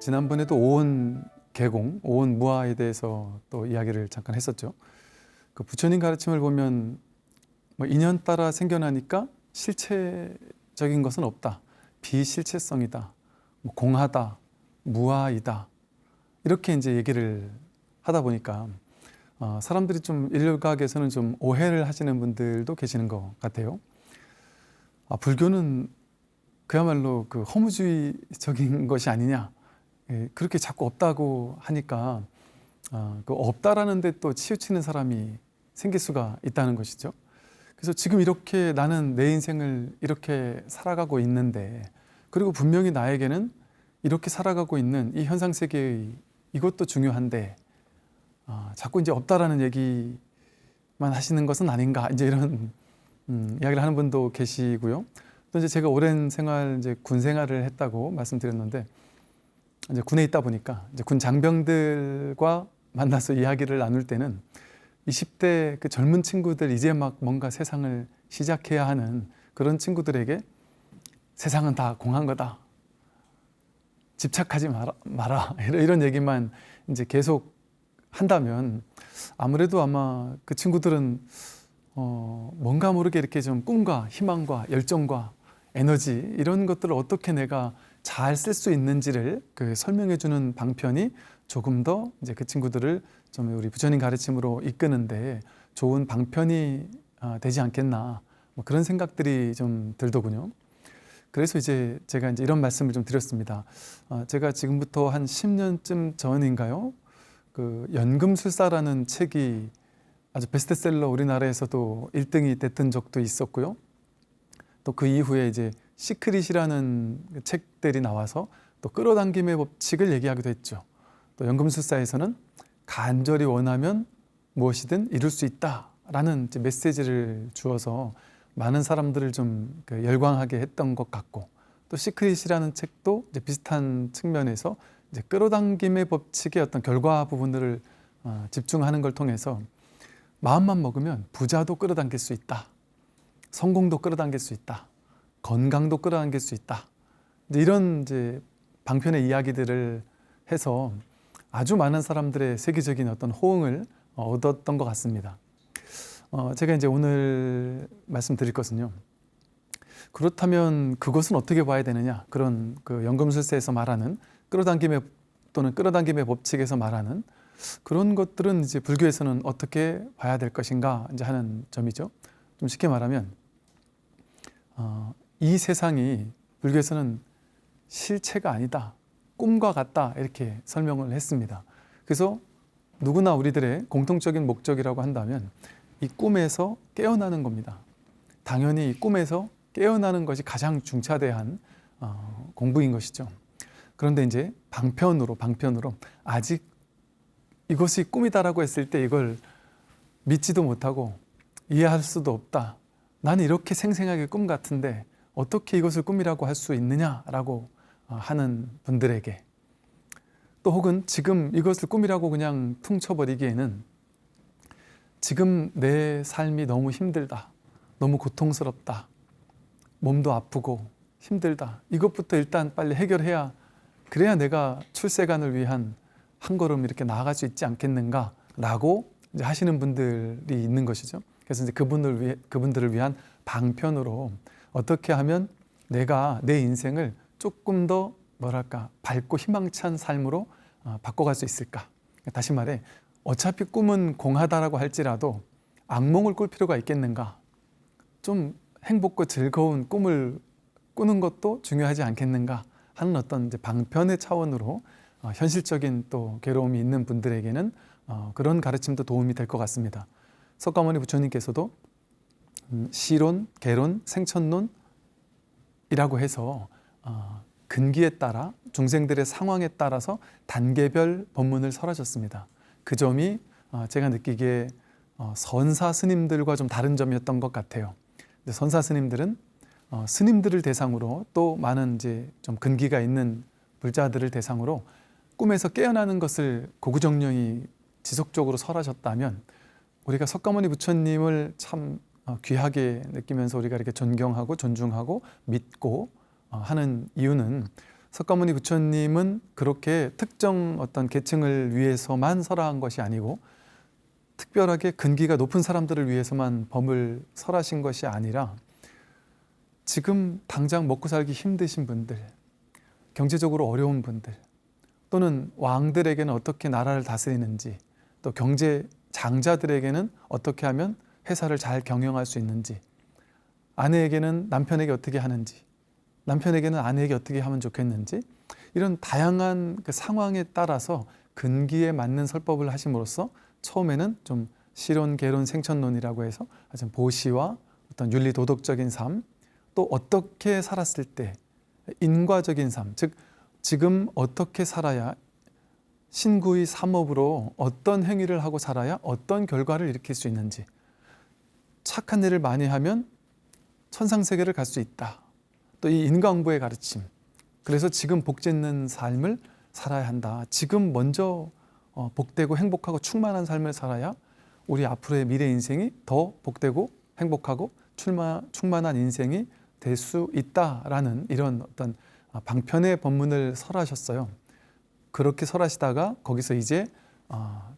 지난번에도 오온 계공, 오온 무아에 대해서 또 이야기를 잠깐 했었죠. 그 부처님 가르침을 보면 뭐 인연 따라 생겨나니까 실체적인 것은 없다. 비실체성이다. 뭐 공하다. 무아이다. 이렇게 이제 얘기를 하다 보니까 사람들이 좀 일각에서는 좀 오해를 하시는 분들도 계시는 것 같아요. 불교는 그야말로 그 허무주의적인 것이 아니냐. 그렇게 자꾸 없다고 하니까 그 없다라는 데 또 치우치는 사람이 생길 수가 있다는 것이죠. 그래서 지금 이렇게 나는 내 인생을 이렇게 살아가고 있는데, 그리고 분명히 나에게는 이렇게 살아가고 있는 이 현상세계의 이것도 중요한데 자꾸 이제 없다라는 얘기만 하시는 것은 아닌가, 이제 이런 이야기를 하는 분도 계시고요. 또 이제 제가 오랜 생활, 이제 군 생활을 했다고 말씀드렸는데, 이제 군에 있다 보니까 이제 군 장병들과 만나서 이야기를 나눌 때는 20대 그 젊은 친구들, 이제 막 뭔가 세상을 시작해야 하는 그런 친구들에게 세상은 다 공한 거다. 집착하지 마라. 이런 얘기만 이제 계속 한다면 아무래도 아마 그 친구들은 뭔가 모르게 이렇게 좀 꿈과 희망과 열정과 에너지, 이런 것들을 어떻게 내가 잘 쓸 수 있는지를 그 설명해 주는 방편이 조금 더 이제 그 친구들을 좀 우리 부처님 가르침으로 이끄는데 좋은 방편이 되지 않겠나, 뭐 그런 생각들이 좀 들더군요. 그래서 이제 제가 이제 이런 말씀을 좀 드렸습니다. 제가 지금부터 한 10년쯤 전인가요? 그 연금술사라는 책이 아주 베스트셀러, 우리나라에서도 1등이 됐던 적도 있었고요. 또 그 이후에 이제 시크릿이라는 책들이 나와서 또 끌어당김의 법칙을 얘기하기도 했죠. 또 연금술사에서는 간절히 원하면 무엇이든 이룰 수 있다라는 이제 메시지를 주어서 많은 사람들을 좀 열광하게 했던 것 같고, 또 시크릿이라는 책도 이제 비슷한 측면에서 이제 끌어당김의 법칙의 어떤 결과 부분들을 집중하는 걸 통해서 마음만 먹으면 부자도 끌어당길 수 있다. 성공도 끌어당길 수 있다. 건강도 끌어당길 수 있다. 이런 이제 방편의 이야기들을 해서 아주 많은 사람들의 세계적인 어떤 호응을 얻었던 것 같습니다. 제가 이제 오늘 말씀드릴 것은요. 그렇다면 그것은 어떻게 봐야 되느냐? 그런 그 연금술사에서 말하는 끌어당김의 또는 끌어당김의 법칙에서 말하는 그런 것들은 이제 불교에서는 어떻게 봐야 될 것인가 이제 하는 점이죠. 좀 쉽게 말하면 이 세상이 불교에서는 실체가 아니다, 꿈과 같다, 이렇게 설명을 했습니다. 그래서 누구나 우리들의 공통적인 목적이라고 한다면 이 꿈에서 깨어나는 겁니다. 당연히 이 꿈에서 깨어나는 것이 가장 중차대한 공부인 것이죠. 그런데 이제 방편으로 아직 이것이 꿈이다라고 했을 때 이걸 믿지도 못하고 이해할 수도 없다. 나는 이렇게 생생하게 꿈 같은데 어떻게 이것을 꿈이라고 할 수 있느냐라고 하는 분들에게, 또 혹은 지금 이것을 꿈이라고 그냥 퉁쳐버리기에는 지금 내 삶이 너무 힘들다, 너무 고통스럽다, 몸도 아프고 힘들다, 이것부터 일단 빨리 해결해야, 그래야 내가 출세관을 위한 한 걸음 이렇게 나아갈 수 있지 않겠는가라고 이제 하시는 분들이 있는 것이죠. 그래서 이제 그분들을 위한 방편으로 어떻게 하면 내가 내 인생을 조금 더 뭐랄까 밝고 희망찬 삶으로 바꿔갈 수 있을까. 다시 말해, 어차피 꿈은 공하다라고 할지라도 악몽을 꿀 필요가 있겠는가. 좀 행복과 즐거운 꿈을 꾸는 것도 중요하지 않겠는가 하는 어떤 이제 방편의 차원으로 현실적인 또 괴로움이 있는 분들에게는 그런 가르침도 도움이 될 것 같습니다. 석가모니 부처님께서도 시론, 계론, 생천론이라고 해서 근기에 따라 중생들의 상황에 따라서 단계별 법문을 설하셨습니다. 그 점이 제가 느끼기에 선사 스님들과 좀 다른 점이었던 것 같아요. 선사 스님들은 스님들을 대상으로, 또 많은 이제 좀 근기가 있는 불자들을 대상으로 꿈에서 깨어나는 것을 고구정령이 지속적으로 설하셨다면, 우리가 석가모니 부처님을 참 귀하게 느끼면서 우리가 이렇게 존경하고 존중하고 믿고 하는 이유는 석가모니 부처님은 그렇게 특정 어떤 계층을 위해서만 설하한 것이 아니고 특별하게 근기가 높은 사람들을 위해서만 법을 설하신 것이 아니라 지금 당장 먹고 살기 힘드신 분들, 경제적으로 어려운 분들, 또는 왕들에게는 어떻게 나라를 다스리는지, 또 경제 장자들에게는 어떻게 하면 회사를 잘 경영할 수 있는지, 아내에게는 남편에게 어떻게 하는지, 남편에게는 아내에게 어떻게 하면 좋겠는지, 이런 다양한 그 상황에 따라서 근기에 맞는 설법을 하심으로써 처음에는 좀 실론, 계론, 생천론이라고 해서 아주 보시와 어떤 윤리 도덕적인 삶, 또 어떻게 살았을 때 인과적인 삶, 즉 지금 어떻게 살아야 신구의 삼업으로 어떤 행위를 하고 살아야 어떤 결과를 일으킬 수 있는지, 착한 일을 많이 하면 천상세계를 갈 수 있다. 또 이 인과응보의 가르침, 그래서 지금 복짓는 삶을 살아야 한다. 지금 먼저 복되고 행복하고 충만한 삶을 살아야 우리 앞으로의 미래 인생이 더 복되고 행복하고 충만한 인생이 될 수 있다라는 이런 어떤 방편의 법문을 설하셨어요. 그렇게 설하시다가 거기서 이제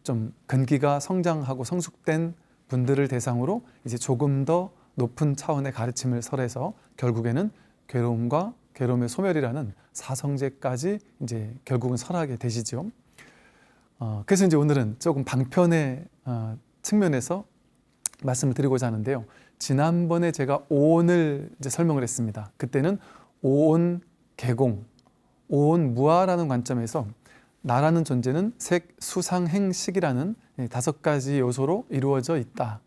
좀 근기가 성장하고 성숙된 분들을 대상으로 이제 조금 더 높은 차원의 가르침을 설해서 결국에는 괴로움과 괴로움의 소멸이라는 사성제까지 이제 결국은 설하게 되시죠. 그래서 이제 오늘은 조금 방편의 측면에서 말씀을 드리고자 하는데요. 지난번에 제가 오온을 이제 설명을 했습니다. 그때는 오온 개공, 오온 무아라는 관점에서 나라는 존재는 색, 수상, 행, 식이라는 5가지 요소로 이루어져 있다.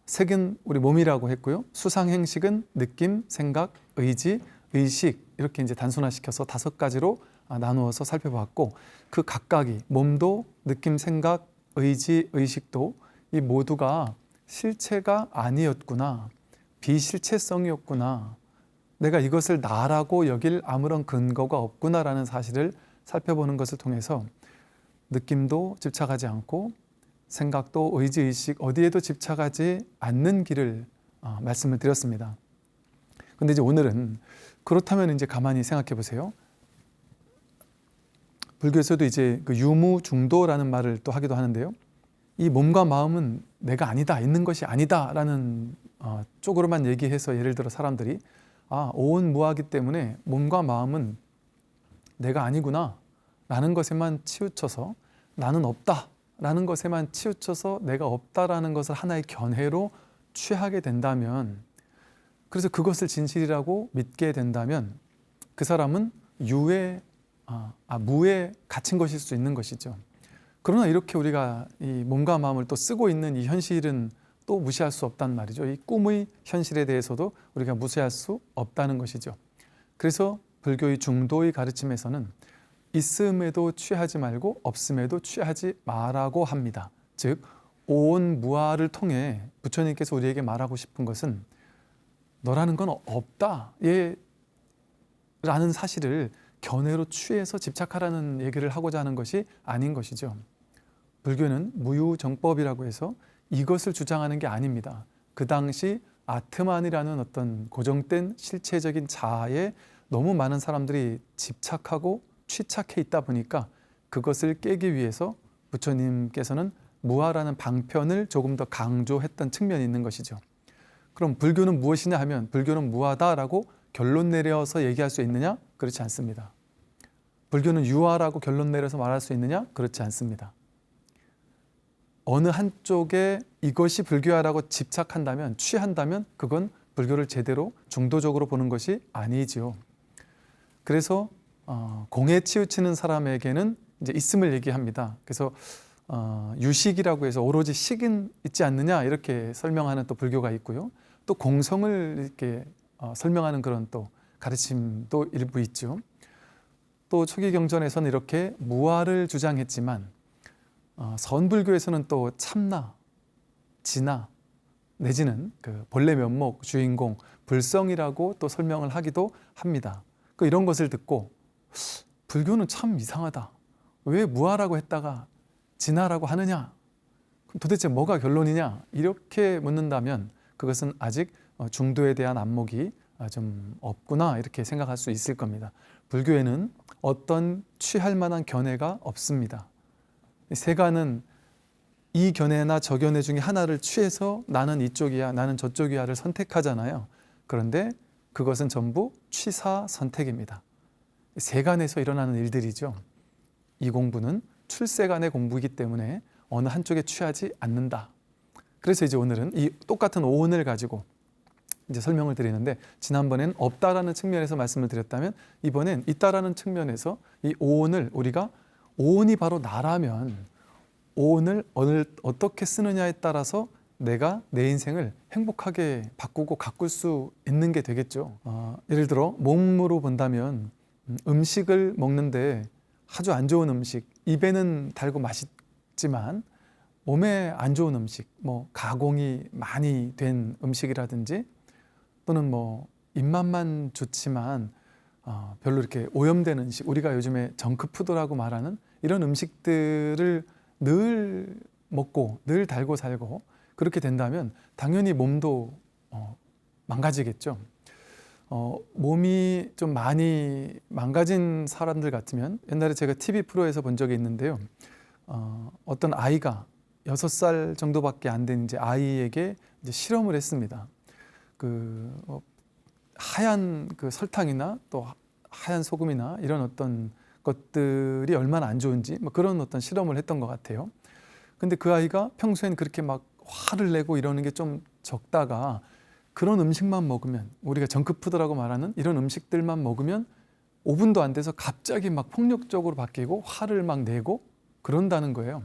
색은 우리 몸이라고 했고요. 수상, 행, 식은 느낌, 생각, 의지, 의식, 이렇게 이제 단순화시켜서 5가지로 나누어서 살펴봤고, 그 각각이 몸도 느낌, 생각, 의지, 의식도 이 모두가 실체가 아니었구나, 비실체성이었구나, 내가 이것을 나라고 여길 아무런 근거가 없구나라는 사실을 살펴보는 것을 통해서 느낌도 집착하지 않고 생각도 의지, 의식 어디에도 집착하지 않는 길을 말씀을 드렸습니다. 근데 이제 오늘은 그렇다면 이제 가만히 생각해 보세요. 불교에서도 이제 그 유무중도라는 말을 또 하기도 하는데요. 이 몸과 마음은 내가 아니다, 있는 것이 아니다라는 쪽으로만 얘기해서 예를 들어 사람들이 오온무아기 때문에 몸과 마음은 내가 아니구나 라는 것에만 치우쳐서 나는 없다 라는 것에만 치우쳐서 내가 없다라는 것을 하나의 견해로 취하게 된다면, 그래서 그것을 진실이라고 믿게 된다면 그 사람은 무에 갇힌 것일 수 있는 것이죠. 그러나 이렇게 우리가 이 몸과 마음을 또 쓰고 있는 이 현실은 또 무시할 수 없단 말이죠. 이 꿈의 현실에 대해서도 우리가 무시할 수 없다는 것이죠. 그래서 불교의 중도의 가르침에서는 있음에도 취하지 말고 없음에도 취하지 말라고 합니다. 즉 오온무아를 통해 부처님께서 우리에게 말하고 싶은 것은 너라는 건 없다 라는 사실을 견해로 취해서 집착하라는 얘기를 하고자 하는 것이 아닌 것이죠. 불교는 무유정법이라고 해서 이것을 주장하는 게 아닙니다. 그 당시 아트만이라는 어떤 고정된 실체적인 자아에 너무 많은 사람들이 집착하고 취착해 있다 보니까 그것을 깨기 위해서 부처님께서는 무아라는 방편을 조금 더 강조했던 측면이 있는 것이죠. 그럼 불교는 무엇이냐 하면 불교는 무아다라고 결론 내려서 얘기할 수 있느냐? 그렇지 않습니다. 불교는 유아라고 결론 내려서 말할 수 있느냐? 그렇지 않습니다. 어느 한쪽에 이것이 불교야라고 집착한다면, 취한다면 그건 불교를 제대로 중도적으로 보는 것이 아니지요. 그래서 공에 치우치는 사람에게는 이제 있음을 얘기합니다. 그래서 유식이라고 해서 오로지 식은 있지 않느냐 이렇게 설명하는 또 불교가 있고요. 또 공성을 이렇게 설명하는 그런 또 가르침도 일부 있죠. 또 초기 경전에서는 이렇게 무아를 주장했지만 선불교에서는 또 참나, 진나 내지는 그 본래 면목, 주인공, 불성이라고 또 설명을 하기도 합니다. 이런 것을 듣고 불교는 참 이상하다. 왜 무아라고 했다가 진나라고 하느냐? 그럼 도대체 뭐가 결론이냐? 이렇게 묻는다면 그것은 아직 중도에 대한 안목이 좀 없구나 이렇게 생각할 수 있을 겁니다. 불교에는 어떤 취할 만한 견해가 없습니다. 세간은 이 견해나 저 견해 중에 하나를 취해서 나는 이쪽이야, 나는 저쪽이야를 선택하잖아요. 그런데 그것은 전부 취사 선택입니다. 세간에서 일어나는 일들이죠. 이 공부는 출세간의 공부이기 때문에 어느 한쪽에 취하지 않는다. 그래서 이제 오늘은 이 똑같은 오온을 가지고 이제 설명을 드리는데, 지난번엔 없다라는 측면에서 말씀을 드렸다면 이번엔 있다라는 측면에서 이 오온을 우리가 오온이 바로 나라면 오온을 어떻게 쓰느냐에 따라서 내가 내 인생을 행복하게 바꾸고 가꿀 수 있는 게 되겠죠. 예를 들어 몸으로 본다면 음식을 먹는데 아주 안 좋은 음식, 입에는 달고 맛있지만 몸에 안 좋은 음식, 뭐 가공이 많이 된 음식이라든지 또는 뭐 입맛만 좋지만 별로 이렇게 오염된 음식, 우리가 요즘에 정크푸드라고 말하는 이런 음식들을 늘 먹고 늘 달고 살고 그렇게 된다면 당연히 몸도 망가지겠죠. 몸이 좀 많이 망가진 사람들 같으면, 옛날에 제가 TV 프로에서 본 적이 있는데요. 어떤 아이가 6살 정도밖에 안 된 이제 아이에게 이제 실험을 했습니다. 하얀 그 설탕이나 또 하얀 소금이나 이런 어떤 것들이 얼마나 안 좋은지 뭐 그런 어떤 실험을 했던 것 같아요. 근데 그 아이가 평소엔 그렇게 막 화를 내고 이러는 게 좀 적다가 그런 음식만 먹으면, 우리가 정크푸드라고 말하는 이런 음식들만 먹으면 5분도 안 돼서 갑자기 막 폭력적으로 바뀌고 화를 막 내고 그런다는 거예요.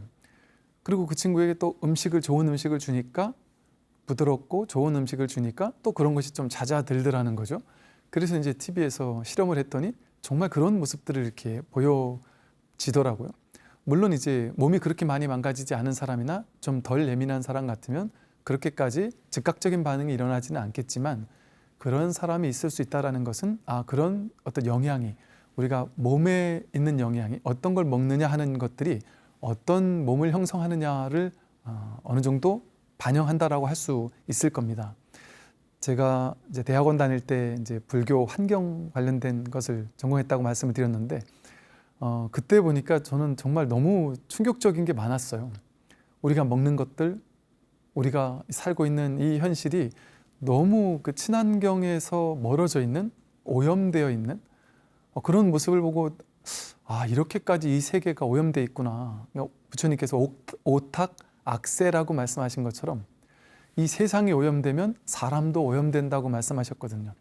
그리고 그 친구에게 또 좋은 음식을 주니까, 부드럽고 좋은 음식을 주니까 또 그런 것이 좀 잦아들더라는 거죠. 그래서 이제 TV에서 실험을 했더니 정말 그런 모습들을 이렇게 보여지더라고요. 물론 이제 몸이 그렇게 많이 망가지지 않은 사람이나 좀 덜 예민한 사람 같으면 그렇게까지 즉각적인 반응이 일어나지는 않겠지만, 그런 사람이 있을 수 있다는 것은 그런 어떤 영향이, 우리가 몸에 있는 영향이 어떤 걸 먹느냐 하는 것들이 어떤 몸을 형성하느냐를 어느 정도 반영한다라고 할 수 있을 겁니다. 제가 이제 대학원 다닐 때 이제 불교 환경 관련된 것을 전공했다고 말씀을 드렸는데, 그때 보니까 저는 정말 너무 충격적인 게 많았어요. 우리가 먹는 것들, 우리가 살고 있는 이 현실이 너무 그 친환경에서 멀어져 있는, 오염되어 있는 그런 모습을 보고 이렇게까지 이 세계가 오염되어 있구나. 부처님께서 오탁 악세라고 말씀하신 것처럼 이 세상이 오염되면 사람도 오염된다고 말씀하셨거든요.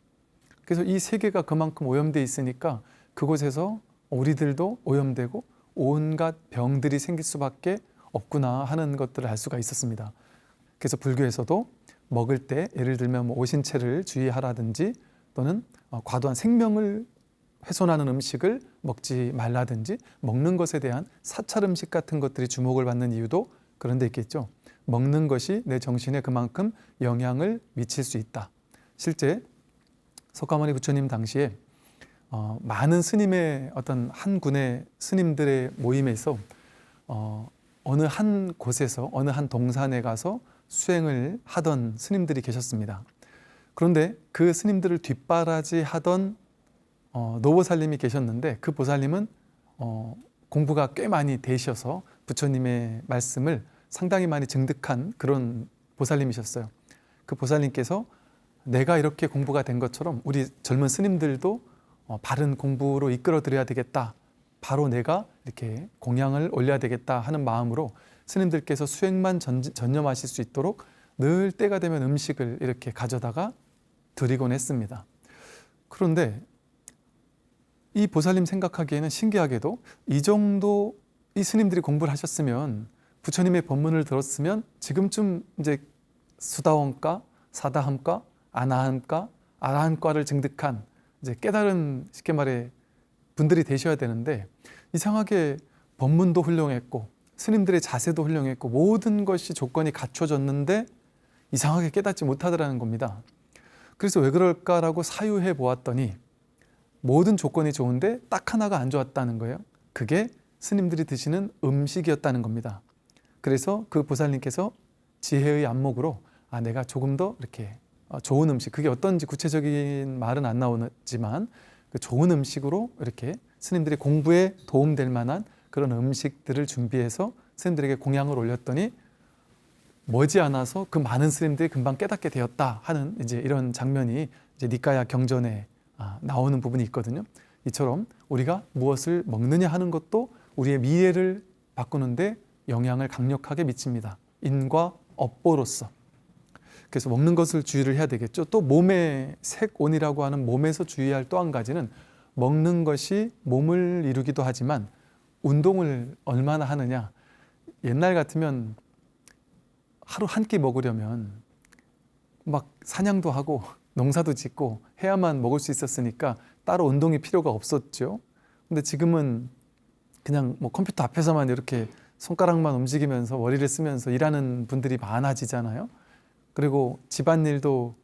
그래서 이 세계가 그만큼 오염되어 있으니까 그곳에서 우리들도 오염되고 온갖 병들이 생길 수밖에 없구나 하는 것들을 알 수가 있었습니다. 그래서 불교에서도 먹을 때 예를 들면 뭐 오신채를 주의하라든지, 또는 과도한 생명을 훼손하는 음식을 먹지 말라든지, 먹는 것에 대한 사찰 음식 같은 것들이 주목을 받는 이유도 그런 데 있겠죠. 먹는 것이 내 정신에 그만큼 영향을 미칠 수 있다. 실제 석가모니 부처님 당시에 많은 스님의 어떤 한 군의 스님들의 모임에서 어느 한 곳에서 어느 한 동산에 가서 수행을 하던 스님들이 계셨습니다. 그런데 그 스님들을 뒷바라지하던 노보살님이 계셨는데, 그 보살님은 공부가 꽤 많이 되셔서 부처님의 말씀을 상당히 많이 증득한 그런 보살님이셨어요. 그 보살님께서 내가 이렇게 공부가 된 것처럼 우리 젊은 스님들도 바른 공부로 이끌어 드려야 되겠다, 바로 내가 이렇게 공양을 올려야 되겠다 하는 마음으로 스님들께서 수행만 전념하실 수 있도록 늘 때가 되면 음식을 이렇게 가져다가 드리곤 했습니다. 그런데 이 보살님 생각하기에는 신기하게도 이 정도 이 스님들이 공부를 하셨으면, 부처님의 법문을 들었으면 지금쯤 이제 수다원가, 사다함가, 아나함가, 아라함가를 증득한 이제 깨달은, 쉽게 말해 분들이 되셔야 되는데, 이상하게 법문도 훌륭했고 스님들의 자세도 훌륭했고 모든 것이 조건이 갖춰졌는데 이상하게 깨닫지 못하더라는 겁니다. 그래서 왜 그럴까라고 사유해 보았더니 모든 조건이 좋은데 딱 하나가 안 좋았다는 거예요. 그게 스님들이 드시는 음식이었다는 겁니다. 그래서 그 보살님께서 지혜의 안목으로 내가 조금 더 이렇게 좋은 음식, 그게 어떤지 구체적인 말은 안 나오지만 그 좋은 음식으로 이렇게 스님들이 공부에 도움될 만한 그런 음식들을 준비해서 스님들에게 공양을 올렸더니 머지않아서 그 많은 스님들이 금방 깨닫게 되었다 하는 이제 이런 장면이 이제 니까야 경전에 나오는 부분이 있거든요. 이처럼 우리가 무엇을 먹느냐 하는 것도 우리의 미래를 바꾸는데 영향을 강력하게 미칩니다. 인과 업보로서. 그래서 먹는 것을 주의를 해야 되겠죠. 또 몸의 색온이라고 하는 몸에서 주의할 또 한 가지는 먹는 것이 몸을 이루기도 하지만 운동을 얼마나 하느냐. 옛날 같으면 하루 한 끼 먹으려면 막 사냥도 하고 농사도 짓고 해야만 먹을 수 있었으니까 따로 운동이 필요가 없었죠. 근데 지금은 그냥 뭐 컴퓨터 앞에서만 이렇게 손가락만 움직이면서 머리를 쓰면서 일하는 분들이 많아지잖아요. 그리고 집안일도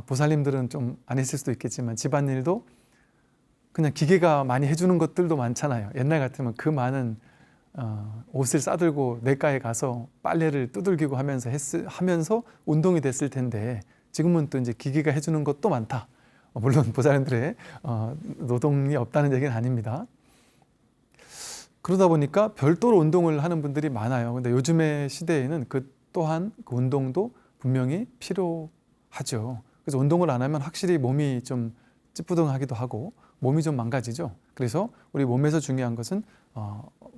보살님들은 좀 안 했을 수도 있겠지만 집안일도 그냥 기계가 많이 해주는 것들도 많잖아요. 옛날 같으면 그 많은 옷을 싸들고 냇가에 가서 빨래를 두들기고 하면서 운동이 됐을 텐데 지금은 또 이제 기계가 해주는 것도 많다. 물론 보살님들의 노동이 없다는 얘기는 아닙니다. 그러다 보니까 별도로 운동을 하는 분들이 많아요. 근데 요즘의 시대에는 그 또한 그 운동도 분명히 필요하죠. 그래서 운동을 안 하면 확실히 몸이 좀 찌뿌둥하기도 하고 몸이 좀 망가지죠. 그래서 우리 몸에서 중요한 것은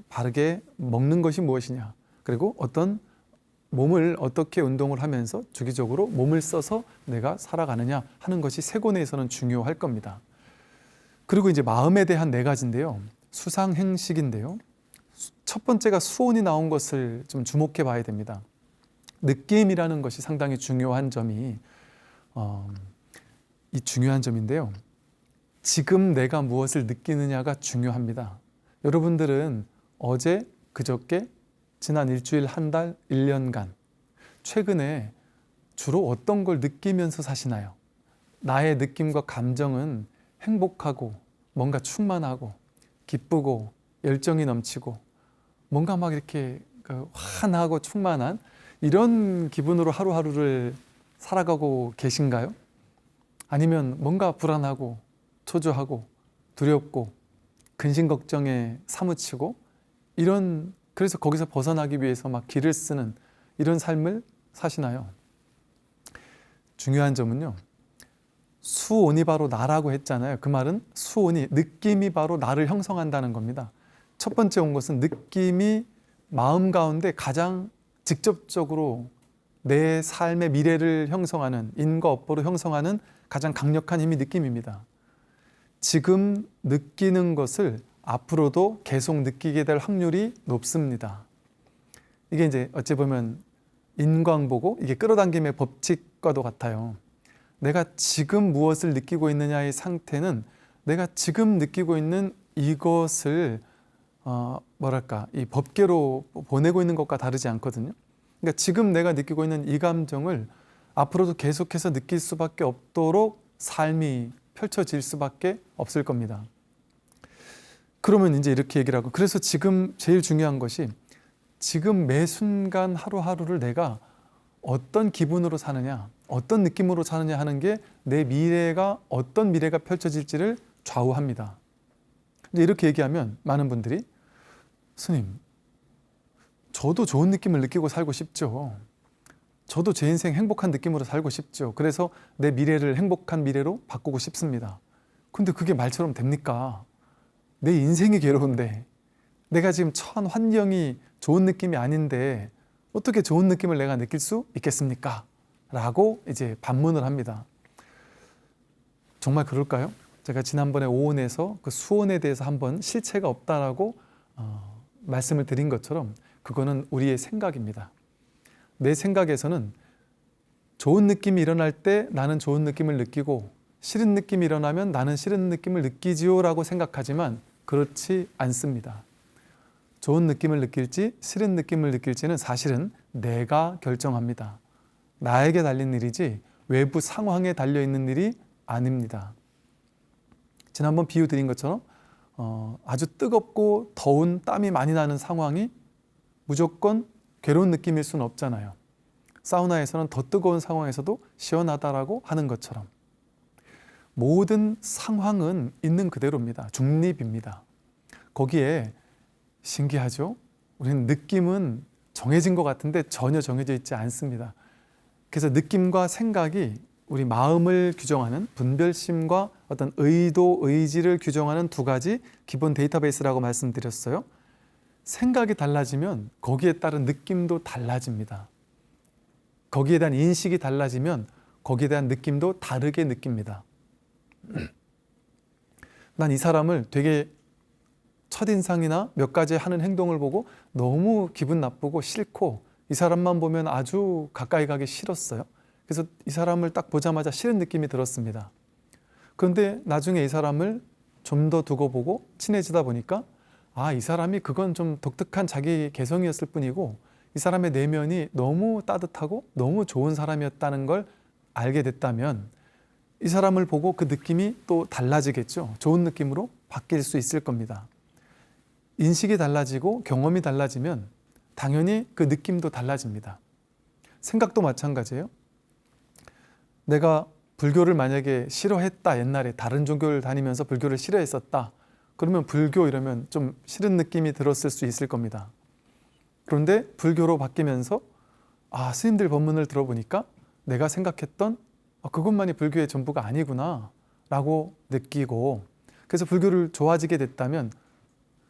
바르게 먹는 것이 무엇이냐, 그리고 몸을 어떻게 운동을 하면서 주기적으로 몸을 써서 내가 살아가느냐 하는 것이 세곤에서는 중요할 겁니다. 그리고 이제 마음에 대한 네 가지인데요. 수상행식인데요. 첫 번째가 수온이 나온 것을 좀 주목해 봐야 됩니다. 느낌이라는 것이 상당히 중요한 점이 이 중요한 점인데요. 지금 내가 무엇을 느끼느냐가 중요합니다. 여러분들은 어제, 그저께, 지난 일주일, 한 달, 1년간 최근에 주로 어떤 걸 느끼면서 사시나요? 나의 느낌과 감정은 행복하고 뭔가 충만하고 기쁘고 열정이 넘치고 뭔가 막 이렇게 환하고 충만한 이런 기분으로 하루하루를 살아가고 계신가요? 아니면 뭔가 불안하고 초조하고 두렵고 근심 걱정에 사무치고 그래서 거기서 벗어나기 위해서 막 길을 쓰는 이런 삶을 사시나요? 중요한 점은요, 수온이 바로 나라고 했잖아요. 그 말은 수온이, 느낌이 바로 나를 형성한다는 겁니다. 첫 번째 온 것은 느낌이 마음 가운데 가장 직접적으로 내 삶의 미래를 형성하는, 인과 업보로 형성하는 가장 강력한 힘이 느낌입니다. 지금 느끼는 것을 앞으로도 계속 느끼게 될 확률이 높습니다. 이게 이제 어찌 보면 인광보고 이게 끌어당김의 법칙과도 같아요. 내가 지금 무엇을 느끼고 있느냐의 상태는 내가 지금 느끼고 있는 이것을 이 법계로 보내고 있는 것과 다르지 않거든요. 그러니까 지금 내가 느끼고 있는 이 감정을 앞으로도 계속해서 느낄 수밖에 없도록 삶이 펼쳐질 수밖에 없을 겁니다. 그러면 이제 이렇게 얘기를 하고, 그래서 지금 제일 중요한 것이 지금 매 순간 하루하루를 내가 어떤 기분으로 사느냐, 어떤 느낌으로 사느냐 하는 게 내 미래가 어떤 미래가 펼쳐질지를 좌우합니다. 이제 이렇게 얘기하면 많은 분들이 스님, 저도 좋은 느낌을 느끼고 살고 싶죠. 저도 제 인생 행복한 느낌으로 살고 싶죠. 그래서 내 미래를 행복한 미래로 바꾸고 싶습니다. 근데 그게 말처럼 됩니까? 내 인생이 괴로운데, 내가 지금 처한 환경이 좋은 느낌이 아닌데 어떻게 좋은 느낌을 내가 느낄 수 있겠습니까? 라고 이제 반문을 합니다. 정말 그럴까요? 제가 지난번에 오온에서 그 수온에 대해서 한번 실체가 없다라고 말씀을 드린 것처럼 그거는 우리의 생각입니다. 내 생각에서는 좋은 느낌이 일어날 때 나는 좋은 느낌을 느끼고 싫은 느낌이 일어나면 나는 싫은 느낌을 느끼지요 라고 생각하지만 그렇지 않습니다. 좋은 느낌을 느낄지 싫은 느낌을 느낄지는 사실은 내가 결정합니다. 나에게 달린 일이지 외부 상황에 달려있는 일이 아닙니다. 지난번 비유 드린 것처럼 아주 뜨겁고 더운 땀이 많이 나는 상황이 무조건 괴로운 느낌일 수는 없잖아요. 사우나에서는 더 뜨거운 상황에서도 시원하다라고 하는 것처럼 모든 상황은 있는 그대로입니다. 중립입니다. 거기에 신기하죠? 우리는 느낌은 정해진 것 같은데 전혀 정해져 있지 않습니다. 그래서 느낌과 생각이 우리 마음을 규정하는 분별심과 어떤 의도, 의지를 규정하는 두 가지 기본 데이터베이스라고 말씀드렸어요. 생각이 달라지면 거기에 따른 느낌도 달라집니다. 거기에 대한 인식이 달라지면 거기에 대한 느낌도 다르게 느낍니다. 난 이 사람을 되게 첫인상이나 몇 가지 하는 행동을 보고 너무 기분 나쁘고 싫고 이 사람만 보면 아주 가까이 가기 싫었어요. 그래서 이 사람을 딱 보자마자 싫은 느낌이 들었습니다. 그런데 나중에 이 사람을 좀 더 두고 보고 친해지다 보니까 이 사람이 그건 좀 독특한 자기 개성이었을 뿐이고 이 사람의 내면이 너무 따뜻하고 너무 좋은 사람이었다는 걸 알게 됐다면 이 사람을 보고 그 느낌이 또 달라지겠죠. 좋은 느낌으로 바뀔 수 있을 겁니다. 인식이 달라지고 경험이 달라지면 당연히 그 느낌도 달라집니다. 생각도 마찬가지예요. 내가 불교를 만약에 싫어했다, 옛날에 다른 종교를 다니면서 불교를 싫어했었다. 그러면 불교 이러면 좀 싫은 느낌이 들었을 수 있을 겁니다. 그런데 불교로 바뀌면서 스님들 법문을 들어보니까 내가 생각했던 그것만이 불교의 전부가 아니구나 라고 느끼고 그래서 불교를 좋아지게 됐다면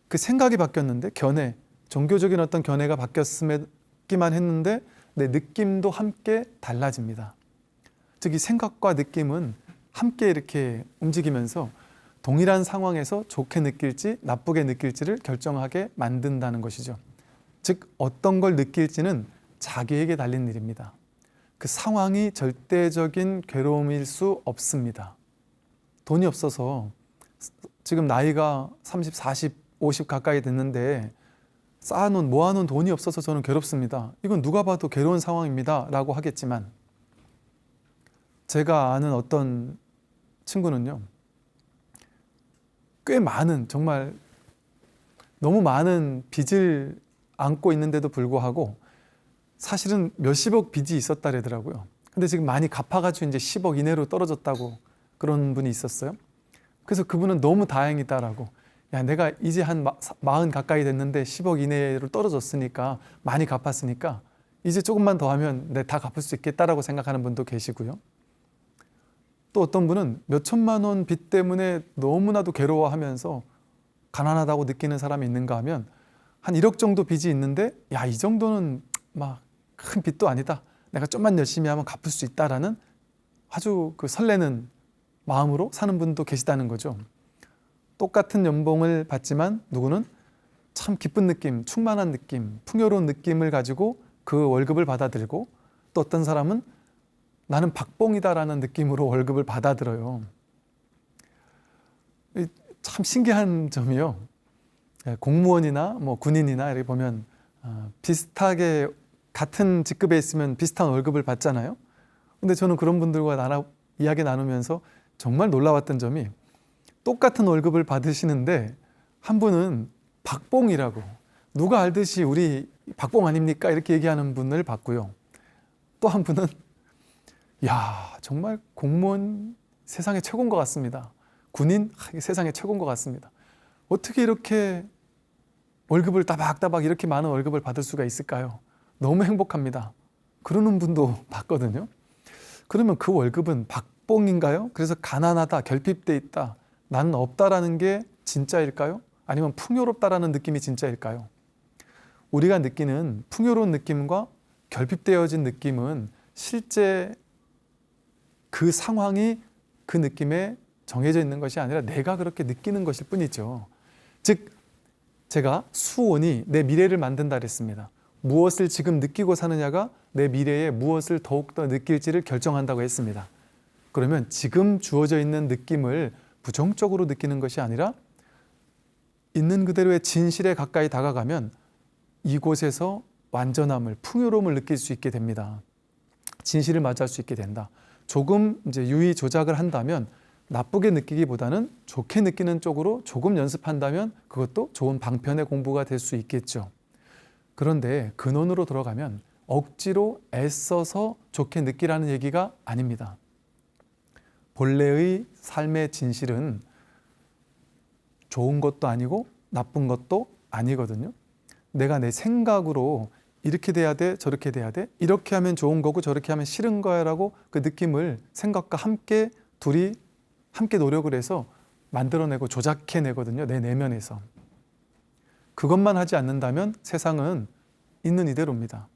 그 생각이 바뀌었는데 견해, 종교적인 어떤 견해가 바뀌었기만 했는데 내 느낌도 함께 달라집니다. 즉 이 생각과 느낌은 함께 이렇게 움직이면서 동일한 상황에서 좋게 느낄지 나쁘게 느낄지를 결정하게 만든다는 것이죠. 즉 어떤 걸 느낄지는 자기에게 달린 일입니다. 그 상황이 절대적인 괴로움일 수 없습니다. 돈이 없어서 지금 나이가 30, 40, 50 가까이 됐는데 모아놓은 돈이 없어서 저는 괴롭습니다. 이건 누가 봐도 괴로운 상황입니다 라고 하겠지만 제가 아는 어떤 친구는요, 꽤 많은, 정말 너무 많은 빚을 안고 있는데도 불구하고 사실은 몇십억 빚이 있었다더라고요. 근데 지금 많이 갚아가지고 이제 10억 이내로 떨어졌다고 그런 분이 있었어요. 그래서 그분은 너무 다행이다라고, 야, 내가 이제 한 40 가까이 됐는데 10억 이내로 떨어졌으니까, 많이 갚았으니까 이제 조금만 더 하면 내가 다 갚을 수 있겠다라고 생각하는 분도 계시고요. 또 어떤 분은 몇 천만 원 빚 때문에 너무나도 괴로워하면서 가난하다고 느끼는 사람이 있는가 하면 한 1억 정도 빚이 있는데 야, 이 정도는 막 큰 빚도 아니다. 내가 좀만 열심히 하면 갚을 수 있다라는 아주 그 설레는 마음으로 사는 분도 계시다는 거죠. 똑같은 연봉을 받지만 누구는 참 기쁜 느낌, 충만한 느낌, 풍요로운 느낌을 가지고 그 월급을 받아들이고 또 어떤 사람은 나는 박봉이다라는 느낌으로 월급을 받아들여요. 참 신기한 점이요. 공무원이나 군인이나 이렇게 보면 비슷하게 같은 직급에 있으면 비슷한 월급을 받잖아요. 근데 저는 그런 분들과 이야기 나누면서 정말 놀라웠던 점이 똑같은 월급을 받으시는데 한 분은 박봉이라고, 누가 알듯이 우리 박봉 아닙니까? 이렇게 얘기하는 분을 봤고요. 또 한 분은 야, 정말 공무원 세상에 최고인 것 같습니다. 군인 세상에 최고인 것 같습니다. 어떻게 이렇게 월급을 따박따박 이렇게 많은 월급을 받을 수가 있을까요? 너무 행복합니다. 그러는 분도 봤거든요. 그러면 그 월급은 박봉인가요? 그래서 가난하다, 결핍돼 있다, 나는 없다라는 게 진짜일까요? 아니면 풍요롭다라는 느낌이 진짜일까요? 우리가 느끼는 풍요로운 느낌과 결핍되어진 느낌은 실제 그 상황이 그 느낌에 정해져 있는 것이 아니라 내가 그렇게 느끼는 것일 뿐이죠. 즉 제가 수온이 내 미래를 만든다 그랬습니다. 무엇을 지금 느끼고 사느냐가 내 미래에 무엇을 더욱더 느낄지를 결정한다고 했습니다. 그러면 지금 주어져 있는 느낌을 부정적으로 느끼는 것이 아니라 있는 그대로의 진실에 가까이 다가가면 이곳에서 완전함을, 풍요로움을 느낄 수 있게 됩니다. 진실을 맞이할 수 있게 된다. 조금 이제 유의 조작을 한다면 나쁘게 느끼기보다는 좋게 느끼는 쪽으로 조금 연습한다면 그것도 좋은 방편의 공부가 될 수 있겠죠. 그런데 근원으로 들어가면 억지로 애써서 좋게 느끼라는 얘기가 아닙니다. 본래의 삶의 진실은 좋은 것도 아니고 나쁜 것도 아니거든요. 내가 내 생각으로 이렇게 돼야 돼, 저렇게 돼야 돼, 이렇게 하면 좋은 거고 저렇게 하면 싫은 거야 라고 그 느낌을 생각과 함께 둘이 함께 노력을 해서 만들어내고 조작해내거든요. 내 내면에서. 그것만 하지 않는다면 세상은 있는 이대로입니다.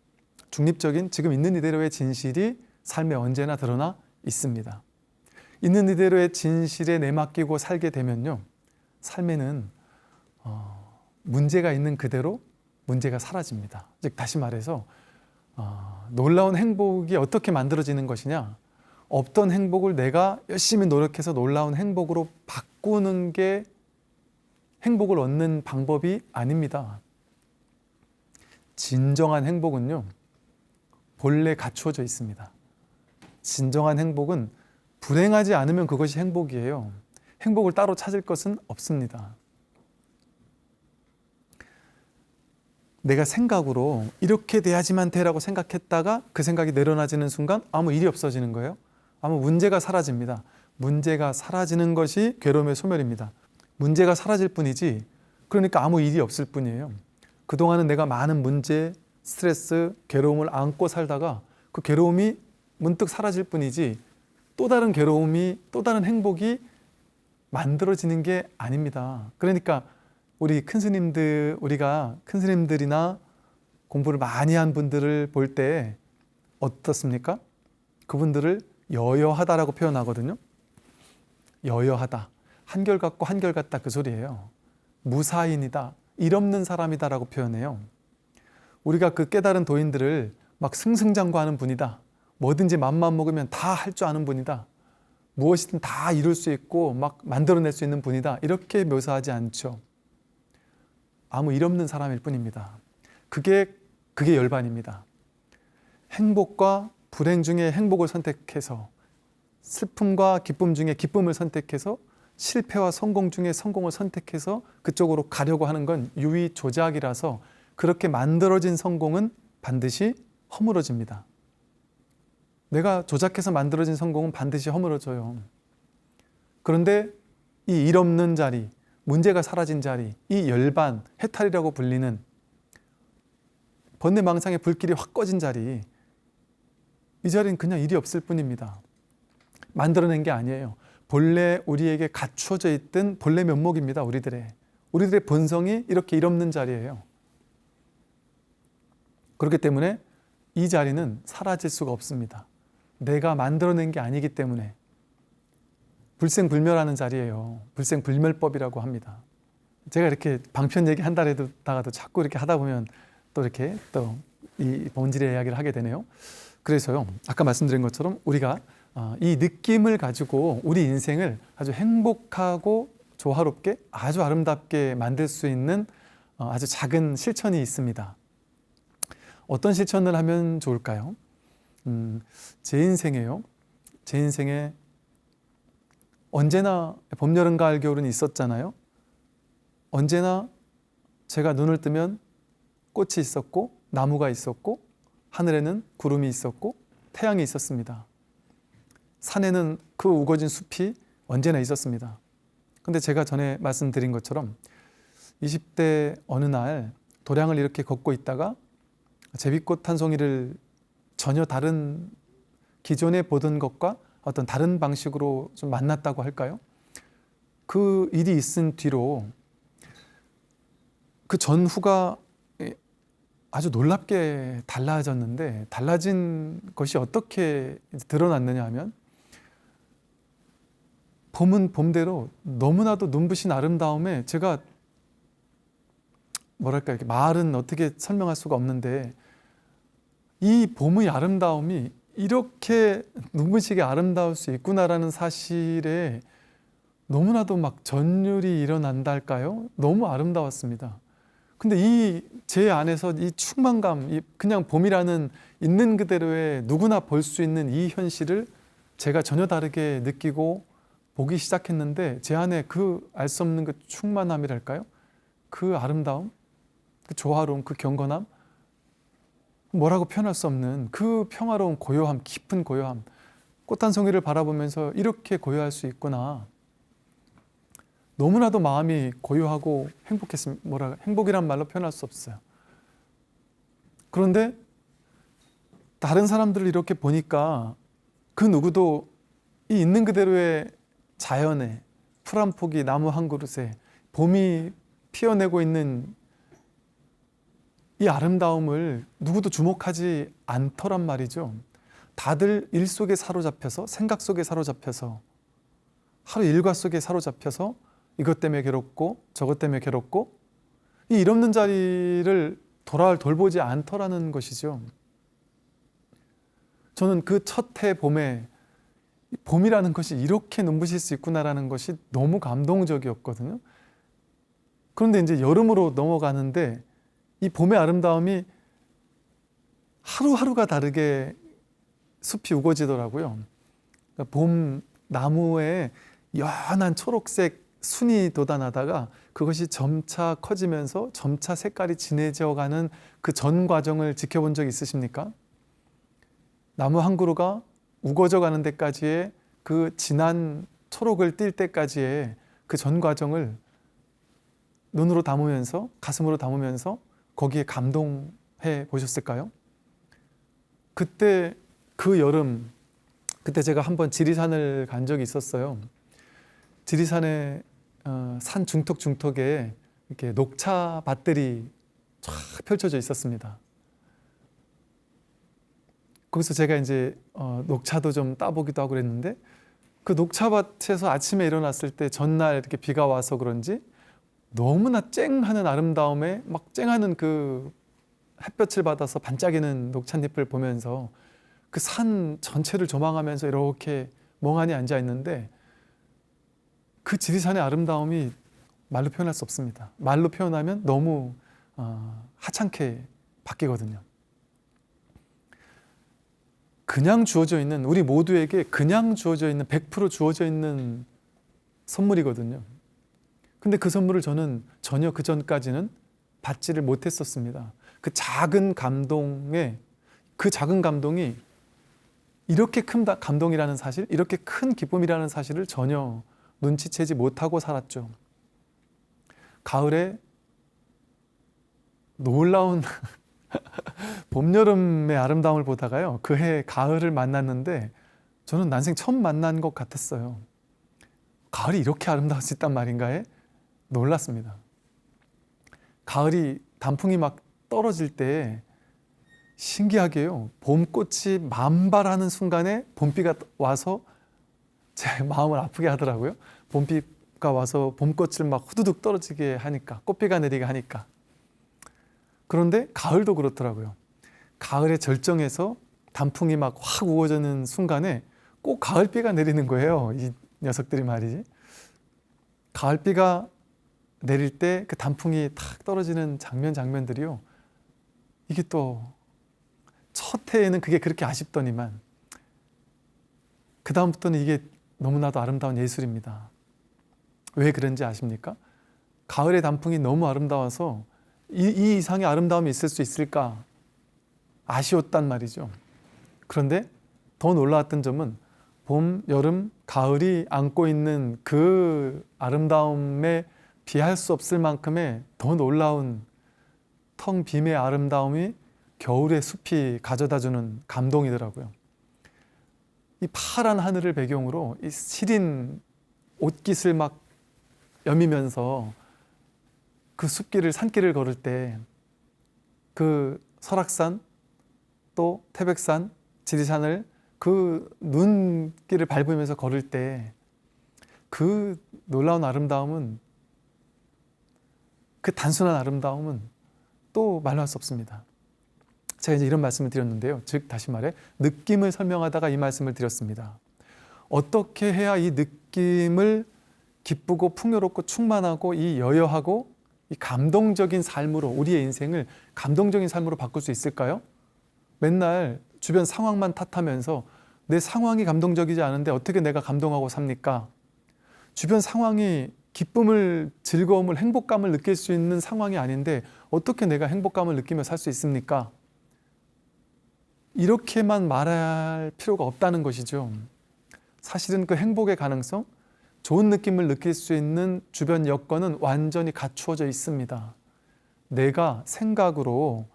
중립적인 지금 있는 이대로의 진실이 삶에 언제나 드러나 있습니다. 있는 이대로의 진실에 내맡기고 살게 되면요, 삶에는 문제가 있는 그대로 문제가 사라집니다. 즉 다시 말해서 놀라운 행복이 어떻게 만들어지는 것이냐, 없던 행복을 내가 열심히 노력해서 놀라운 행복으로 바꾸는 게 행복을 얻는 방법이 아닙니다. 진정한 행복은요, 본래 갖추어져 있습니다. 진정한 행복은 불행하지 않으면 그것이 행복이에요. 행복을 따로 찾을 것은 없습니다. 내가 생각으로 이렇게 돼야지만 돼라고 생각했다가 그 생각이 내려놔지는 순간 아무 일이 없어지는 거예요. 아무 문제가 사라집니다. 문제가 사라지는 것이 괴로움의 소멸입니다. 문제가 사라질 뿐이지, 그러니까 아무 일이 없을 뿐이에요. 그동안은 내가 많은 문제, 스트레스, 괴로움을 안고 살다가 그 괴로움이 문득 사라질 뿐이지 또 다른 괴로움이, 또 다른 행복이 만들어지는 게 아닙니다. 그러니까 우리 큰 스님들, 우리가 큰 스님들이나 공부를 많이 한 분들을 볼 때 어떻습니까? 그분들을 여여하다라고 표현하거든요. 여여하다. 한결같고 한결같다 그 소리예요. 무사인이다. 일 없는 사람이다라고 표현해요. 우리가 그 깨달은 도인들을 막 승승장구하는 분이다. 뭐든지 맘만 먹으면 다 할 줄 아는 분이다. 무엇이든 다 이룰 수 있고 막 만들어낼 수 있는 분이다. 이렇게 묘사하지 않죠. 아무 일 없는 사람일 뿐입니다. 그게 열반입니다. 행복과 불행 중에 행복을 선택해서, 슬픔과 기쁨 중에 기쁨을 선택해서, 실패와 성공 중에 성공을 선택해서 그쪽으로 가려고 하는 건 유의 조작이라서 그렇게 만들어진 성공은 반드시 허물어집니다. 내가 조작해서 만들어진 성공은 반드시 허물어져요. 그런데 이 일 없는 자리, 문제가 사라진 자리, 이 열반, 해탈이라고 불리는 번뇌망상의 불길이 확 꺼진 자리, 이 자리는 그냥 일이 없을 뿐입니다. 만들어낸 게 아니에요. 본래 우리에게 갖추어져 있던 본래 면목입니다. 우리들의 본성이 이렇게 일 없는 자리예요. 그렇기 때문에 이 자리는 사라질 수가 없습니다. 내가 만들어낸 게 아니기 때문에 불생불멸하는 자리예요. 불생불멸법이라고 합니다. 제가 이렇게 방편 얘기 한 달에다가도 자꾸 이렇게 하다 보면 또 이렇게 또 이 본질의 이야기를 하게 되네요. 그래서요, 아까 말씀드린 것처럼 우리가 이 느낌을 가지고 우리 인생을 아주 행복하고 조화롭게 아주 아름답게 만들 수 있는 아주 작은 실천이 있습니다. 어떤 실천을 하면 좋을까요? 제 인생에 언제나 봄, 여름, 가을, 겨울은 있었잖아요. 언제나 제가 눈을 뜨면 꽃이 있었고 나무가 있었고 하늘에는 구름이 있었고 태양이 있었습니다. 산에는 그 우거진 숲이 언제나 있었습니다. 근데 제가 전에 말씀드린 것처럼 20대 어느 날 도량을 이렇게 걷고 있다가 제비꽃 한 송이를 전혀 다른 기존에 보던 것과 어떤 다른 방식으로 좀 만났다고 할까요? 그 일이 있은 뒤로 그 전후가 아주 놀랍게 달라졌는데, 달라진 것이 어떻게 드러났느냐 하면, 봄은 봄대로 너무나도 눈부신 아름다움에 제가 뭐랄까, 이렇게 말은 어떻게 설명할 수가 없는데, 이 봄의 아름다움이 이렇게 눈부시게 아름다울 수 있구나라는 사실에 너무나도 막 전율이 일어난달까요? 너무 아름다웠습니다. 근데 이 제 안에서 이 충만감, 이 그냥 봄이라는 있는 그대로의 누구나 볼 수 있는 이 현실을 제가 전혀 다르게 느끼고 보기 시작했는데, 제 안에 그 알 수 없는 그 충만함이랄까요? 그 아름다움, 그 조화로움, 그 경건함, 뭐라고 표현할 수 없는 그 평화로운 고요함, 깊은 고요함. 꽃 한 송이를 바라보면서 이렇게 고요할 수 있구나. 너무나도 마음이 고요하고 행복했습니다. 행복이란 말로 표현할 수 없어요. 그런데 다른 사람들을 이렇게 보니까 그 누구도 이 있는 그대로의 자연에, 풀 한 포기, 나무 한 그루에 봄이 피어내고 있는 이 아름다움을 누구도 주목하지 않더란 말이죠. 다들 일 속에 사로잡혀서, 생각 속에 사로잡혀서, 하루 일과 속에 사로잡혀서 이것 때문에 괴롭고 저것 때문에 괴롭고 이 일 없는 자리를 돌보지 않더라는 것이죠. 저는 그 첫 해 봄에 봄이라는 것이 이렇게 눈부실 수 있구나라는 것이 너무 감동적이었거든요. 그런데 이제 여름으로 넘어가는데 이 봄의 아름다움이 하루하루가 다르게 숲이 우거지더라고요. 그러니까 봄 나무에 연한 초록색 순이 돋아나다가 그것이 점차 커지면서 점차 색깔이 진해져가는 그 전 과정을 지켜본 적 있으십니까? 나무 한 그루가 우거져 가는 데까지의 그 진한 초록을 띌 때까지의 그 전 과정을 눈으로 담으면서, 가슴으로 담으면서 거기에 감동해 보셨을까요? 그때 그 여름, 그때 제가 한번 지리산을 간 적이 있었어요. 지리산의 산 중턱에 이렇게 녹차 밭들이 쫙 펼쳐져 있었습니다. 거기서 제가 이제 녹차도 좀 따보기도 하고 그랬는데 그 녹차밭에서 아침에 일어났을 때 전날 이렇게 비가 와서 그런지 너무나 쨍하는 아름다움에 막 쨍하는 그 햇볕을 받아서 반짝이는 녹찻잎을 보면서 그 산 전체를 조망하면서 이렇게 멍하니 앉아 있는데 그 지리산의 아름다움이 말로 표현할 수 없습니다. 말로 표현하면 너무 하찮게 바뀌거든요. 그냥 주어져 있는, 우리 모두에게 그냥 주어져 있는, 100% 주어져 있는 선물이거든요. 근데 그 선물을 저는 전혀 그 전까지는 받지를 못했었습니다. 그 작은 감동이 이렇게 큰 감동이라는 사실, 이렇게 큰 기쁨이라는 사실을 전혀 눈치채지 못하고 살았죠. 가을에 놀라운 봄, 여름의 아름다움을 보다가요, 그 해 가을을 만났는데 저는 난생 처음 만난 것 같았어요. 가을이 이렇게 아름다울 수 있단 말인가에 놀랐습니다. 가을이 단풍이 막 떨어질 때 신기하게요, 봄꽃이 만발하는 순간에 봄비가 와서 제 마음을 아프게 하더라고요. 봄비가 와서 봄꽃을 막 후두둑 떨어지게 하니까, 꽃비가 내리게 하니까. 그런데 가을도 그렇더라고요. 가을의 절정에서 단풍이 막 확 우거지는 순간에 꼭 가을비가 내리는 거예요. 이 녀석들이 말이지. 가을비가 내릴 때 그 단풍이 탁 떨어지는 장면들이요. 이게 또 첫 해에는 그게 그렇게 아쉽더니만 그 다음부터는 이게 너무나도 아름다운 예술입니다. 왜 그런지 아십니까? 가을의 단풍이 너무 아름다워서 이 이상의 아름다움이 있을 수 있을까 아쉬웠단 말이죠. 그런데 더 놀라웠던 점은 봄, 여름, 가을이 안고 있는 그 아름다움에 비할 수 없을 만큼의 더 놀라운 텅 빔의 아름다움이 겨울의 숲이 가져다주는 감동이더라고요. 이 파란 하늘을 배경으로 이 시린 옷깃을 막 여미면서 그 숲길을, 산길을 걸을 때 그 설악산, 또 태백산, 지리산을 그 눈길을 밟으면서 걸을 때 그 놀라운 아름다움은, 그 단순한 아름다움은 또 말로 할 수 없습니다. 제가 이제 이런 말씀을 드렸는데요. 즉 다시 말해 느낌을 설명하다가 이 말씀을 드렸습니다. 어떻게 해야 이 느낌을 기쁘고 풍요롭고 충만하고 이 여여하고 이 감동적인 삶으로, 우리의 인생을 감동적인 삶으로 바꿀 수 있을까요? 맨날 주변 상황만 탓하면서 내 상황이 감동적이지 않은데 어떻게 내가 감동하고 삽니까? 주변 상황이 기쁨을, 즐거움을, 행복감을 느낄 수 있는 상황이 아닌데 어떻게 내가 행복감을 느끼며 살 수 있습니까? 이렇게만 말할 필요가 없다는 것이죠. 사실은 그 행복의 가능성, 좋은 느낌을 느낄 수 있는 주변 여건은 완전히 갖추어져 있습니다. 내가 생각으로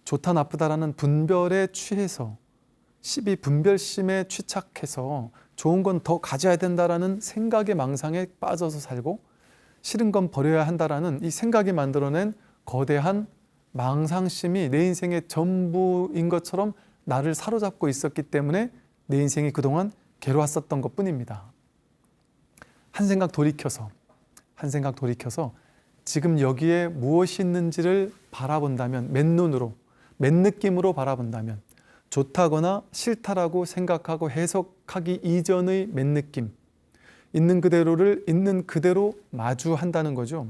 좋다 나쁘다라는 분별에 취해서, 시비 분별심에 취착해서 좋은 건 더 가져야 된다라는 생각의 망상에 빠져서 살고, 싫은 건 버려야 한다라는 이 생각이 만들어낸 거대한 망상심이 내 인생의 전부인 것처럼 나를 사로잡고 있었기 때문에 내 인생이 그동안 괴로웠었던 것뿐입니다. 한 생각 돌이켜서 지금 여기에 무엇이 있는지를 바라본다면, 맨눈으로, 맨느낌으로 바라본다면, 좋다거나 싫다라고 생각하고 해석하기 이전의 맨느낌, 있는 그대로를 있는 그대로 마주한다는 거죠.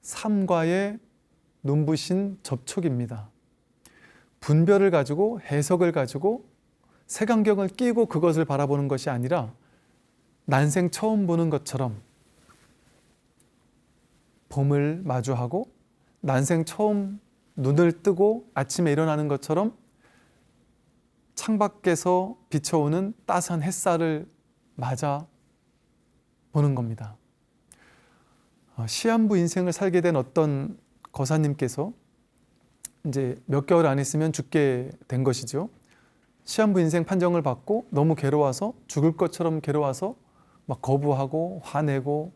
삶과의 눈부신 접촉입니다. 분별을 가지고 해석을 가지고 색안경을 끼고 그것을 바라보는 것이 아니라 난생 처음 보는 것처럼, 봄을 마주하고 난생 처음 눈을 뜨고 아침에 일어나는 것처럼 창밖에서 비춰오는 따스한 햇살을 맞아 보는 겁니다. 시한부 인생을 살게 된 어떤 거사님께서 이제 몇 개월 안 있으면 죽게 된 것이죠. 시한부 인생 판정을 받고 너무 괴로워서, 죽을 것처럼 괴로워서 막 거부하고 화내고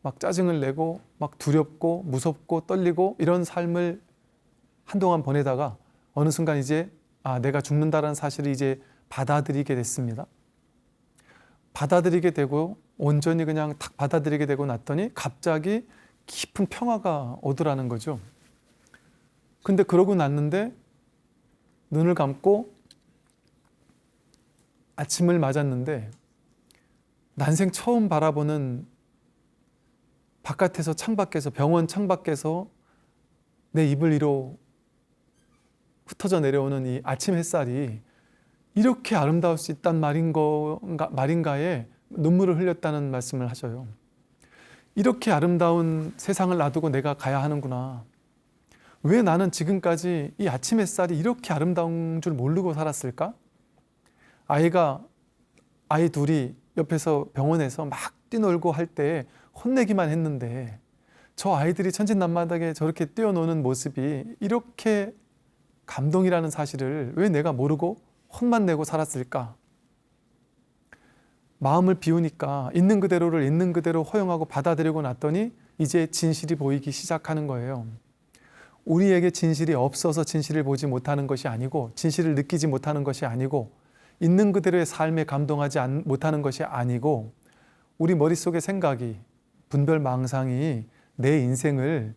막 짜증을 내고 막 두렵고 무섭고 떨리고 이런 삶을 한동안 보내다가 어느 순간 이제 내가 죽는다는 사실을 이제 받아들이게 됐습니다. 받아들이게 되고 온전히 그냥 탁 받아들이게 되고 났더니 갑자기 깊은 평화가 오더라는 거죠. 근데 그러고 났는데 눈을 감고 아침을 맞았는데 난생 처음 바라보는 바깥에서, 창밖에서, 병원 창밖에서 내 이불 위로 흩어져 내려오는 이 아침 햇살이 이렇게 아름다울 수 있단 말인가에 눈물을 흘렸다는 말씀을 하셔요. 이렇게 아름다운 세상을 놔두고 내가 가야 하는구나. 왜 나는 지금까지 이 아침 햇살이 이렇게 아름다운 줄 모르고 살았을까? 아이 둘이 옆에서 병원에서 막 뛰놀고 할 때 혼내기만 했는데 저 아이들이 천진난만하게 저렇게 뛰어노는 모습이 이렇게 감동이라는 사실을 왜 내가 모르고 혼만 내고 살았을까? 마음을 비우니까 있는 그대로를 있는 그대로 허용하고 받아들이고 났더니 이제 진실이 보이기 시작하는 거예요. 우리에게 진실이 없어서 진실을 보지 못하는 것이 아니고, 진실을 느끼지 못하는 것이 아니고, 있는 그대로의 삶에 감동하지 못하는 것이 아니고, 우리 머릿속의 생각이, 분별 망상이 내 인생을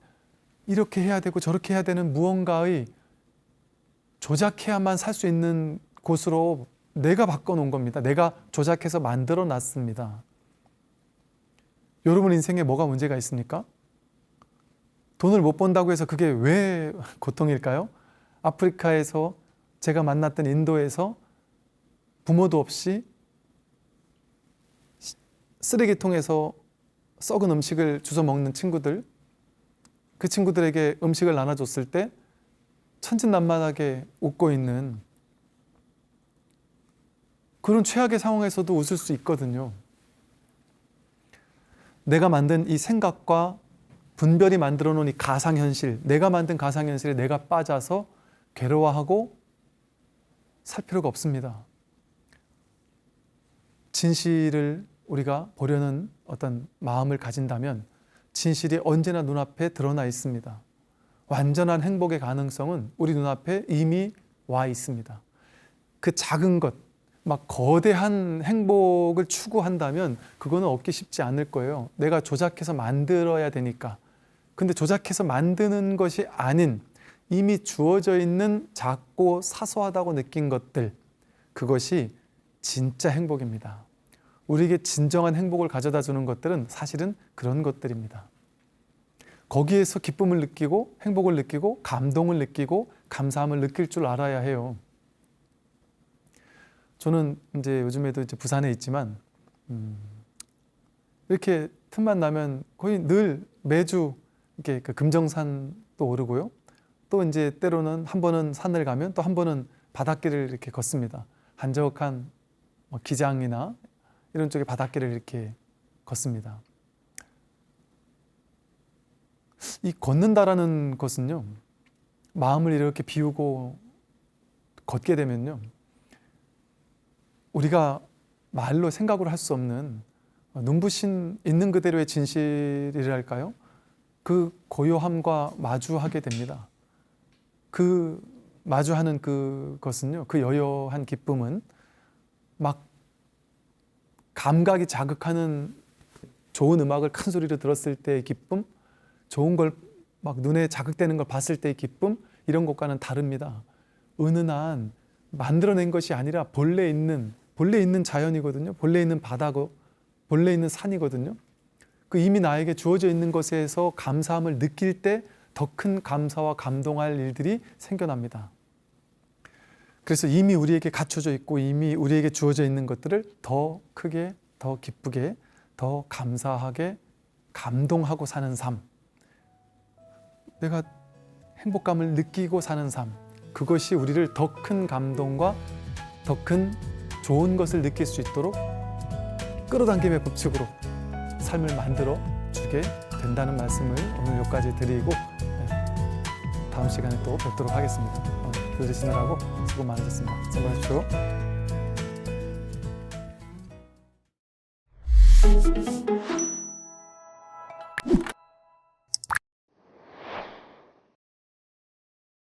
이렇게 해야 되고 저렇게 해야 되는 무언가의 조작해야만 살 수 있는 곳으로 내가 바꿔놓은 겁니다. 내가 조작해서 만들어 놨습니다. 여러분 인생에 뭐가 문제가 있습니까? 돈을 못 번다고 해서 그게 왜 고통일까요? 아프리카에서, 제가 만났던 인도에서 부모도 없이 쓰레기통에서 썩은 음식을 주워 먹는 친구들, 그 친구들에게 음식을 나눠줬을 때 천진난만하게 웃고 있는 그런 최악의 상황에서도 웃을 수 있거든요. 내가 만든 이 생각과 분별이 만들어 놓은 이 가상현실, 내가 만든 가상현실에 내가 빠져서 괴로워하고 살 필요가 없습니다. 진실을 우리가 보려는 어떤 마음을 가진다면 진실이 언제나 눈앞에 드러나 있습니다. 완전한 행복의 가능성은 우리 눈앞에 이미 와 있습니다. 그 작은 것, 막 거대한 행복을 추구한다면 그거는 얻기 쉽지 않을 거예요. 내가 조작해서 만들어야 되니까. 근데 조작해서 만드는 것이 아닌 이미 주어져 있는 작고 사소하다고 느낀 것들, 그것이 진짜 행복입니다. 우리에게 진정한 행복을 가져다 주는 것들은 사실은 그런 것들입니다. 거기에서 기쁨을 느끼고 행복을 느끼고 감동을 느끼고 감사함을 느낄 줄 알아야 해요. 저는 이제 요즘에도 이제 부산에 있지만 이렇게 틈만 나면 거의 늘 매주 이렇게 그 금정산도 오르고요. 또 이제 때로는 한 번은 산을 가면 또 한 번은 바닷길을 이렇게 걷습니다. 한적한 기장이나 이런 쪽에 바닷길을 이렇게 걷습니다. 이 걷는다라는 것은요, 마음을 이렇게 비우고 걷게 되면요, 우리가 말로 생각으로 할 수 없는 눈부신 있는 그대로의 진실이랄까요? 그 고요함과 마주하게 됩니다. 그 마주하는 그것은요, 그 여여한 기쁨은 막 감각이 자극하는 좋은 음악을 큰 소리로 들었을 때의 기쁨, 좋은 걸 막 눈에 자극되는 걸 봤을 때의 기쁨, 이런 것과는 다릅니다. 은은한 만들어낸 것이 아니라 본래 있는 자연이거든요. 본래 있는 바다고 본래 있는 산이거든요. 그 이미 나에게 주어져 있는 것에서 감사함을 느낄 때 더 큰 감사와 감동할 일들이 생겨납니다. 그래서 이미 우리에게 갖춰져 있고 이미 우리에게 주어져 있는 것들을 더 크게, 더 기쁘게, 더 감사하게 감동하고 사는 삶, 내가 행복감을 느끼고 사는 삶, 그것이 우리를 더 큰 감동과 더 큰 좋은 것을 느낄 수 있도록 끌어당김의 법칙으로 삶을 만들어 주게 된다는 말씀을 오늘 여기까지 드리고, 다음 시간에 또 뵙도록 하겠습니다. 들으시느라고 수고 많으셨습니다. 수고하십시오.